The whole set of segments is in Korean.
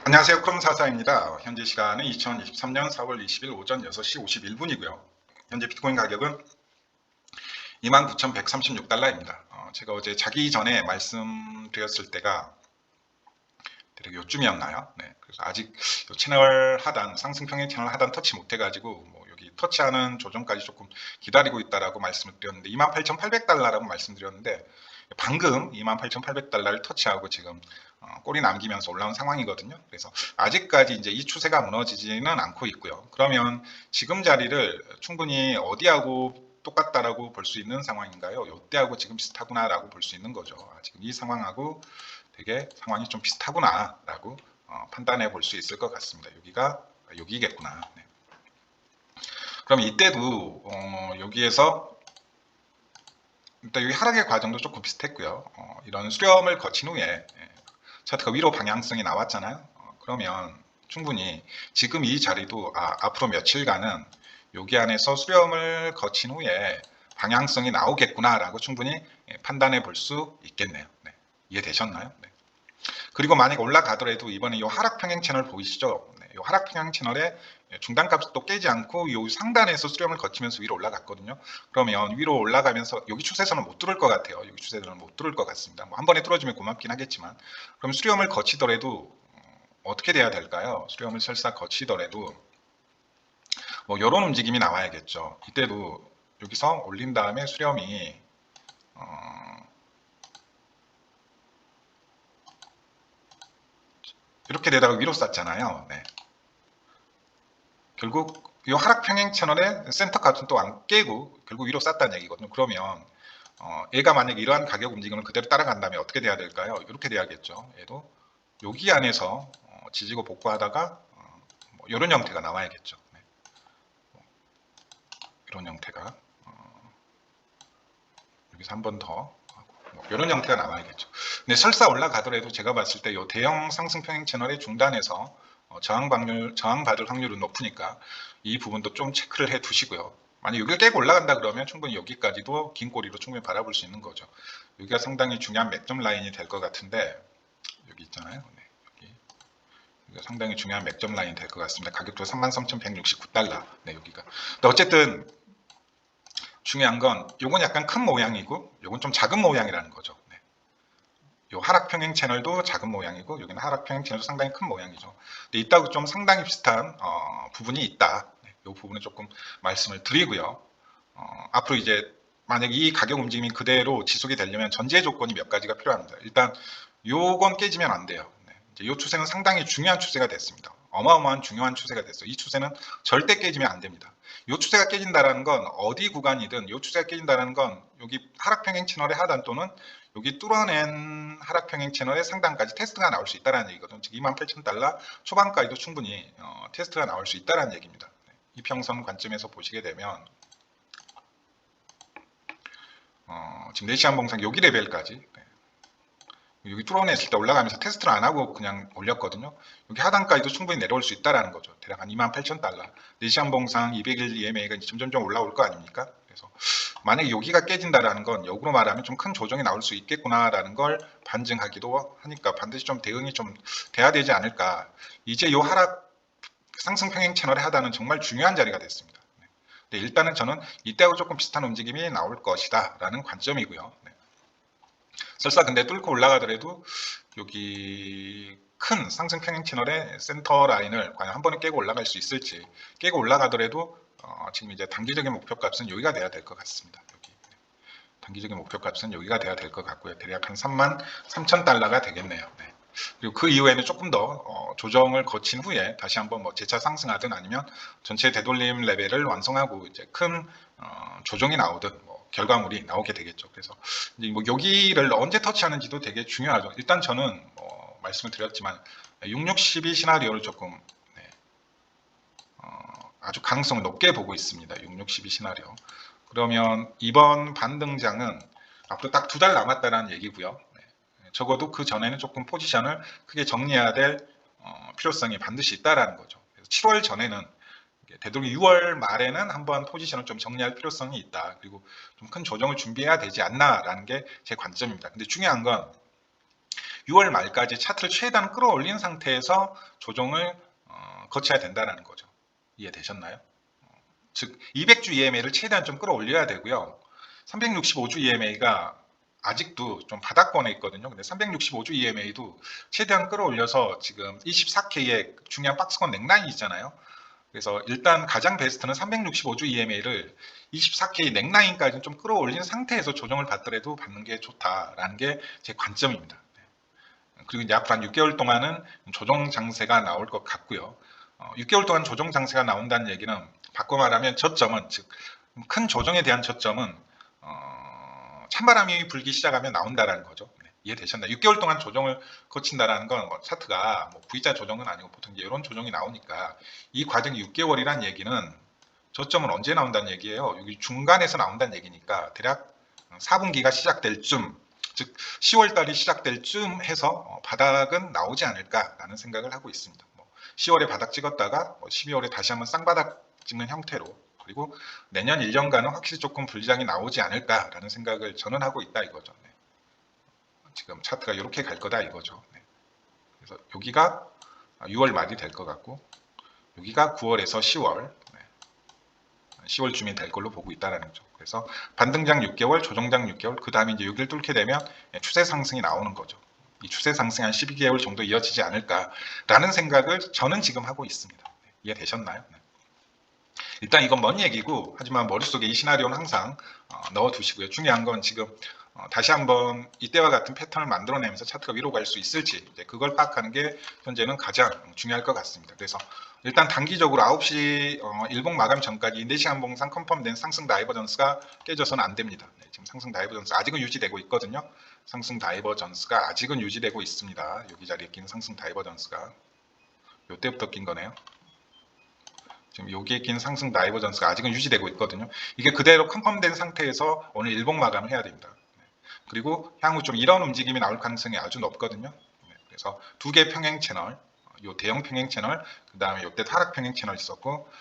안녕하세요. 크롬사사입니다. 현재 시간은 2023년 4월 20일 오전 6시 51분이고요. 현재 비트코인 가격은 29,136달러입니다. 제가 어제 자기 전에 말씀드렸을 때가 대략 요쯤이었나요? 네, 그래서 아직 채널 하단, 상승평행 채널 하단 터치 못해가지고 여기 터치하는 조정까지 조금 기다리고 있다라고 말씀을 드렸는데 28,800달러라고 말씀드렸는데 방금 28,800달러를 터치하고 지금 꼬리 남기면서 올라온 상황이거든요. 그래서 아직까지 이제 이 추세가 무너지지는 않고 있고요. 그러면 지금 자리를 충분히 어디하고 똑같다라고 볼 수 있는 상황인가요? 이때하고 지금 비슷하구나라고 볼 수 있는 거죠. 지금 이 상황하고 되게 상황이 좀 비슷하구나라고 판단해 볼 수 있을 것 같습니다. 여기겠구나. 네. 그럼 이때도 여기에서 일단 여기 하락의 과정도 조금 비슷했고요. 이런 수렴을 거친 후에 차트가 위로 방향성이 나왔잖아요. 그러면 충분히 지금 이 자리도 앞으로 며칠간은 여기 안에서 수렴을 거친 후에 방향성이 나오겠구나라고 충분히 판단해 볼 수 있겠네요. 네. 이해되셨나요? 네. 그리고 만약 올라가더라도 이번에 이 하락평행 채널 보이시죠? 네, 이 하락평행 채널의 중단값도 깨지 않고 이 상단에서 수렴을 거치면서 위로 올라갔거든요. 그러면 위로 올라가면서 여기 추세선은 못 뚫을 것 같아요. 여기 추세선은 못 뚫을 것 같습니다. 한 번에 뚫어주면 고맙긴 하겠지만 그럼 수렴을 거치더라도 어떻게 돼야 될까요? 수렴을 설사 거치더라도 이런 움직임이 나와야겠죠. 이때도 여기서 올린 다음에 수렴이 이렇게 되다가 위로 쐈잖아요. 네. 결국 이 하락 평행 채널의 센터 값은 또 안 깨고 결국 위로 쌌다는 얘기거든요. 그러면 얘가 만약 이러한 가격 움직임을 그대로 따라간다면 어떻게 돼야 될까요? 이렇게 돼야겠죠. 얘도 여기 안에서 지지고 복구하다가 이런 형태가 나와야겠죠. 네. 이런 형태가 여기서 한 번 더 이런 형태가 나와야겠죠. 근데 설사 올라가더라도 제가 봤을 때 이 대형 상승 평행 채널의 중단에서 저항받을 확률은 높으니까 이 부분도 좀 체크를 해 두시고요. 만약 여기를 깨고 올라간다 그러면 충분히 여기까지도 긴 꼬리로 충분히 바라볼 수 있는 거죠. 여기가 상당히 중요한 맥점 라인이 될 것 같은데 여기 있잖아요. 네, 여기가 상당히 중요한 맥점 라인이 될 것 같습니다. 가격도 33,169달러. 네, 여기가. 근데 어쨌든 중요한 건 요건 약간 큰 모양이고 요건 좀 작은 모양이라는 거죠. 네. 요 하락평행 채널도 작은 모양이고 여기는 하락평행 채널도 상당히 큰 모양이죠. 근데 이따가 좀 상당히 비슷한 부분이 있다. 네, 이 부분을 조금 말씀을 드리고요. 앞으로 이제 만약 이 가격 움직임이 그대로 지속이 되려면 전제 조건이 몇 가지가 필요합니다. 일단 요건 깨지면 안 돼요. 네, 이제 요 추세는 상당히 중요한 추세가 됐습니다. 어마어마한 중요한 추세가 됐어요. 이 추세는 절대 깨지면 안 됩니다. 요 추세가 깨진다라는 건 어디 구간이든 요 추세가 깨진다라는 건 여기 하락평행 채널의 하단 또는 여기 뚫어낸 하락평행 채널의 상단까지 테스트가 나올 수 있다는 얘기거든요. 즉 28,000달러 초반까지도 충분히 테스트가 나올 수 있다는 얘기입니다. 이평선 관점에서 보시게 되면 지금 4시간 봉상 여기 레벨까지 여기 뚫어냈을 때 올라가면서 테스트를 안 하고 그냥 올렸거든요. 여기 하단까지도 충분히 내려올 수 있다라는 거죠. 대략 한 28,000달러. 4시간 봉상 200일 EMA가 점점점 올라올 거 아닙니까? 그래서 만약에 여기가 깨진다라는 건 역으로 말하면 좀 큰 조정이 나올 수 있겠구나라는 걸 반증하기도 하니까 반드시 좀 대응이 좀 돼야 되지 않을까. 이제 요 하락 상승 평행 채널의 하단은 정말 중요한 자리가 됐습니다. 네, 일단은 저는 이때하고 조금 비슷한 움직임이 나올 것이다 라는 관점이고요. 네. 설사 근데 뚫고 올라가더라도 여기 큰 상승 평행 채널의 센터 라인을 과연 한 번에 깨고 올라갈 수 있을지, 깨고 올라가더라도 지금 이제 단기적인 목표값은 여기가 돼야 될 것 같습니다. 여기 단기적인 목표값은 여기가 돼야 될 것 같고요. 대략 한 33,000달러가 되겠네요. 네. 그리고 그 이후에는 조금 더 조정을 거친 후에 다시 한번 재차 상승하든 아니면 전체 되돌림 레벨을 완성하고 이제 큰 조정이 나오든 결과물이 나오게 되겠죠. 그래서 이제 여기를 언제 터치하는지도 되게 중요하죠. 일단 저는 말씀을 드렸지만 6612 시나리오를 조금 아주 가능성을 높게 보고 있습니다. 6612 시나리오. 그러면 이번 반등장은 앞으로 딱 2달 남았다는 얘기고요. 적어도 그 전에는 조금 포지션을 크게 정리해야 될 필요성이 반드시 있다라는 거죠. 그래서 7월 전에는 되도록 6월 말에는 한번 포지션을 좀 정리할 필요성이 있다. 그리고 좀 큰 조정을 준비해야 되지 않나라는 게 제 관점입니다. 근데 중요한 건 6월 말까지 차트를 최대한 끌어올린 상태에서 조정을 거쳐야 된다는 거죠. 이해되셨나요? 즉 200주 EMA를 최대한 좀 끌어올려야 되고요. 365주 EMA가 아직도 좀 바닥권에 있거든요. 근데 365주 EMA도 최대한 끌어올려서 지금 24K의 중요한 박스권 넥라인이 있잖아요. 그래서 일단 가장 베스트는 365주 EMA를 24K 넥라인까지 좀 끌어올린 상태에서 조정을 받더라도 받는 게 좋다라는 게 제 관점입니다. 그리고 이제 앞으로 한 6개월 동안은 조정 장세가 나올 것 같고요. 6개월 동안 조정 장세가 나온다는 얘기는 바꿔 말하면 저점은, 즉 큰 조정에 대한 저점은 찬바람이 불기 시작하면 나온다라는 거죠. 네, 이해되셨나요? 6개월 동안 조정을 거친다라는 건 차트가 뭐 V자 조정은 아니고 보통 이제 이런 조정이 나오니까 이 과정이 6개월이란 얘기는 저점은 언제 나온다는 얘기예요. 여기 중간에서 나온다는 얘기니까 대략 4분기가 시작될 쯤, 즉 10월 달이 시작될 쯤 해서 바닥은 나오지 않을까라는 생각을 하고 있습니다. 10월에 바닥 찍었다가 12월에 다시 한번 쌍바닥 찍는 형태로, 그리고 내년 1년간은 확실히 조금 불장이 나오지 않을까라는 생각을 저는 하고 있다 이거죠. 네. 지금 차트가 이렇게 갈 거다 이거죠. 네. 그래서 여기가 6월 말이 될 것 같고, 여기가 9월에서 10월, 10월쯤이 될 걸로 보고 있다라는 거죠. 그래서 반등장 6개월, 조정장 6개월, 그 다음에 이제 여기를 뚫게 되면 추세 상승이 나오는 거죠. 이 추세 상승이 한 12개월 정도 이어지지 않을까라는 생각을 저는 지금 하고 있습니다. 네. 이해되셨나요? 네. 일단 이건 먼 얘기고, 하지만 머릿속에 이 시나리오는 항상 넣어두시고요. 중요한 건 지금 다시 한번 이때와 같은 패턴을 만들어내면서 차트가 위로 갈 수 있을지, 이제 그걸 파악하는 게 현재는 가장 중요할 것 같습니다. 그래서 일단 단기적으로 9시 일봉 마감 전까지 4시간 봉상 컨펌된 상승 다이버전스가 깨져서는 안 됩니다. 네, 지금 상승 다이버전스 아직은 유지되고 있거든요. 상승 다이버전스가 아직은 유지되고 있습니다. 여기 자리에 낀 상승 다이버전스가 이때부터 낀 거네요. 지금 여기에 낀 상승 다이버전스가 아직은 유지되고 있거든요. 이게 그대로 컨펌된 상태에서 오늘 일봉 마감을 해야 됩니다. 그리고 향후 좀 이런 움직임이 나올 가능성이 아주 높거든요. 그래서 두 개 평행 채널, 요 대형 평행 채널, 그 다음에 요때 하락 평행 채널 있었고,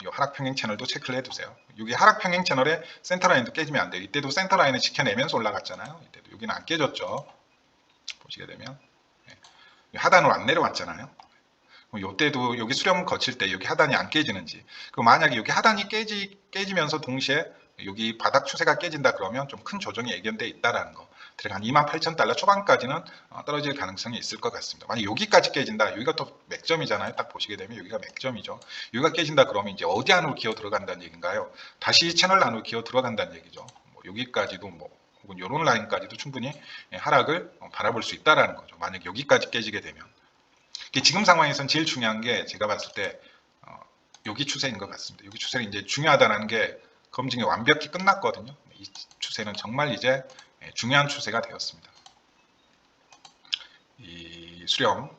요 하락 평행 채널도 체크를 해두세요. 여기 하락 평행 채널에 센터 라인도 깨지면 안 돼요. 이때도 센터 라인을 지켜내면서 올라갔잖아요. 이때도 여기는 안 깨졌죠. 보시게 되면 하단으로 안 내려왔잖아요. 요때도 여기 수렴 거칠 때 여기 하단이 안 깨지는지, 그리고 만약에 여기 하단이 깨지면서 동시에 여기 바닥 추세가 깨진다 그러면 좀 큰 조정이 예견돼 있다라는 거. 대략 한 28,000달러 초반까지는 떨어질 가능성이 있을 것 같습니다. 만약 여기까지 깨진다, 여기가 또 맥점이잖아요. 딱 보시게 되면 여기가 맥점이죠. 여기가 깨진다 그러면 이제 어디 안으로 기어 들어간다는 얘기인가요? 다시 채널 안으로 기어 들어간다는 얘기죠. 여기까지도 혹은 이런 라인까지도 충분히 하락을 바라볼 수 있다라는 거죠. 만약 여기까지 깨지게 되면. 지금 상황에선 제일 중요한 게 제가 봤을 때 여기 추세인 것 같습니다. 여기 추세는 이제 중요하다는 게 검증이 완벽히 끝났거든요. 이 추세는 정말 이제 중요한 추세가 되었습니다. 이 수렴,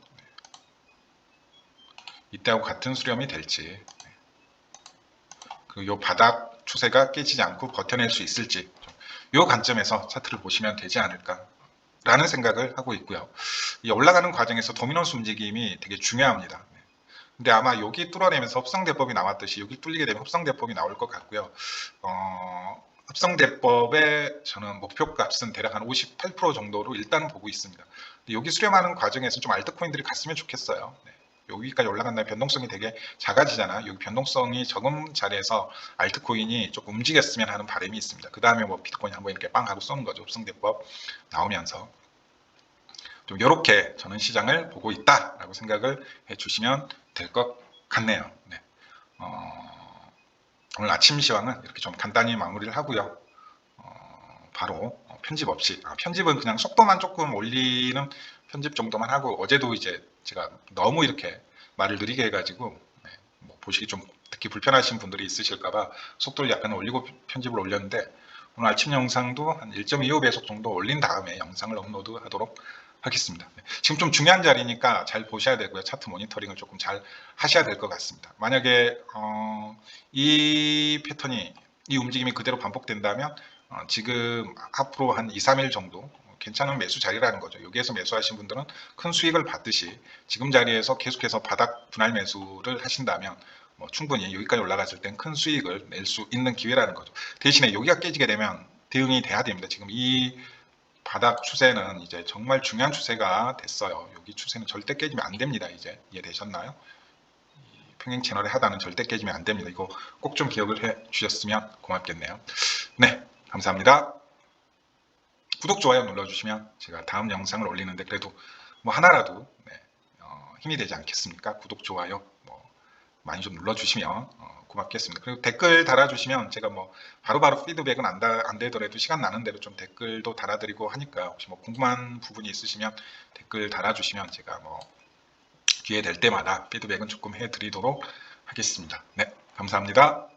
이때하고 같은 수렴이 될지, 그리고 이 바닥 추세가 깨지지 않고 버텨낼 수 있을지, 이 관점에서 차트를 보시면 되지 않을까 라는 생각을 하고 있고요. 이 올라가는 과정에서 도미넌스 움직임이 되게 중요합니다. 근데 아마 여기 뚫어내면서 합성대법이 나왔듯이 여기 뚫리게 되면 합성대법이 나올 것 같고요. 합성대법의 저는 목표값은 대략 한 58% 정도로 일단은 보고 있습니다. 여기 수렴하는 과정에서 좀 알트코인들이 갔으면 좋겠어요. 네. 여기까지 올라간다면 변동성이 되게 작아지잖아요. 여기 변동성이 적은 자리에서 알트코인이 조금 움직였으면 하는 바람이 있습니다. 그 다음에 비트코인 한번 이렇게 빵 하고 쏘는 거죠. 합성대법 나오면서. 좀 이렇게 저는 시장을 보고 있다라고 생각을 해주시면 될 것 같네요. 네. 오늘 아침 시황은 이렇게 좀 간단히 마무리를 하고요. 바로 편집 없이, 편집은 그냥 속도만 조금 올리는 편집 정도만 하고, 어제도 이제 제가 너무 이렇게 말을 느리게 해가지고 보시기 좀 특히 불편하신 분들이 있으실까봐 속도를 약간 올리고 편집을 올렸는데, 오늘 아침 영상도 한 1.25배속 정도 올린 다음에 영상을 업로드 하도록 하겠습니다. 지금 좀 중요한 자리니까 잘 보셔야 되고요. 차트 모니터링을 조금 잘 하셔야 될 것 같습니다. 만약에 이 패턴이, 이 움직임이 그대로 반복된다면 지금 앞으로 한 2, 3일 정도 괜찮은 매수 자리라는 거죠. 여기에서 매수하신 분들은 큰 수익을 받듯이 지금 자리에서 계속해서 바닥 분할 매수를 하신다면 충분히 여기까지 올라갔을 땐 큰 수익을 낼 수 있는 기회라는 거죠. 대신에 여기가 깨지게 되면 대응이 돼야 됩니다. 지금 이 바닥 추세는 이제 정말 중요한 추세가 됐어요. 여기 추세는 절대 깨지면 안 됩니다. 이제 이해되셨나요? 평행 채널의 하단은 절대 깨지면 안 됩니다. 이거 꼭 좀 기억을 해 주셨으면 고맙겠네요. 네, 감사합니다. 구독, 좋아요 눌러주시면 제가 다음 영상을 올리는데 그래도 뭐 하나라도 네, 힘이 되지 않겠습니까? 구독, 좋아요 뭐 많이 좀 눌러주시면 고맙겠습니다. 그리고 댓글 달아주시면 제가 뭐 바로바로 피드백은 안 되더라도 시간 나는 대로 좀 댓글도 달아드리고 하니까 혹시 뭐 궁금한 부분이 있으시면 댓글 달아주시면 제가 뭐 기회 될 때마다 피드백은 조금 해드리도록 하겠습니다. 네, 감사합니다.